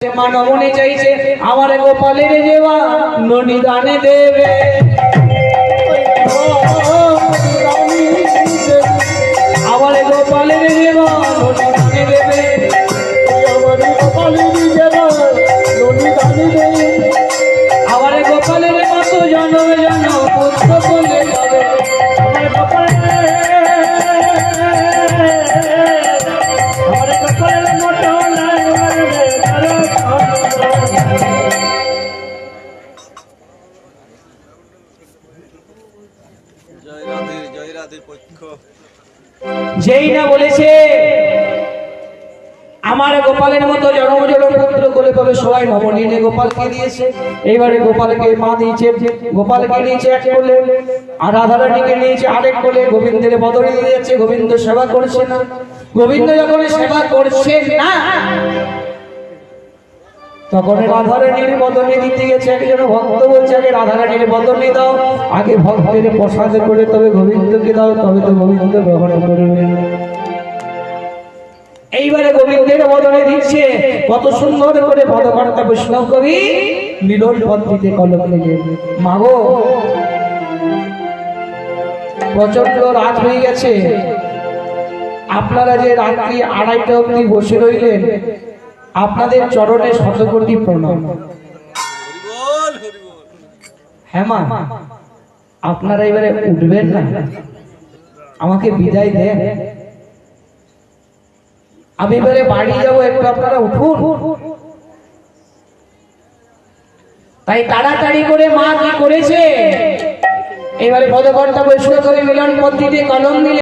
মানবনে চাইছে আমার গোপালের যেবা ননি দানে দেবে আমার গোপালের যেবা ননি দানে দেবে আমার গোপালের যেবা ননি দানে দেবে আমার গোপালের মতো জনম জন পুত্র বলে যাবে আমার গোপালের মতো যেই না বলেছে আমার গোপালের মতো জনম জনম পুত্র কোলে কোলে সবাই নবনীনে গোপালকে দিয়েছে। এইবারে গোপালকে মা দিয়েছে, গোপালকে নিয়েছে এক কোলে, আর রাধারানীকে নিয়েছে আরেক কোলে। গোবিন্দের বদলে দিয়ে যাচ্ছে, গোবিন্দ সেবা করছে না। গোবিন্দ যখন সেবা করছে না তখন রাধারানীর বদলে দিতে গেছে। একজন ভক্ত বলছে আগে রাধারানীর বদলে দাও, আগে ভক্তের প্রসাদ করে তবে গোবিন্দকে দাও, তবে তো গোবিন্দ গ্রহণ করবে। এইবারে গোবিন্দের বদলে দিচ্ছে। কত সুন্দর করে পদকর্তা বৈষ্ণব কবি মিলন পদ্ধতিতে কলম লেগে মাগো প্রচন্ড রাত হয়ে গেছে, আপনারা যে রাত্রি 2:30 অবধি বসে রইলেন, আপনাদের চরণে শতকোটি প্রণাম। হ্যাঁ মা, আপনারা এবারে উঠবেন না, আমাকে বিদায় দেন, আমি এবারে বাড়ি যাবো, একটু আপনারা উঠুন। তাই তাড়াতাড়ি করে মা কি করেছে, এবারে পদকর্তা বৈষ্ণব মিলন পদ্ধতিতে কলম দিলে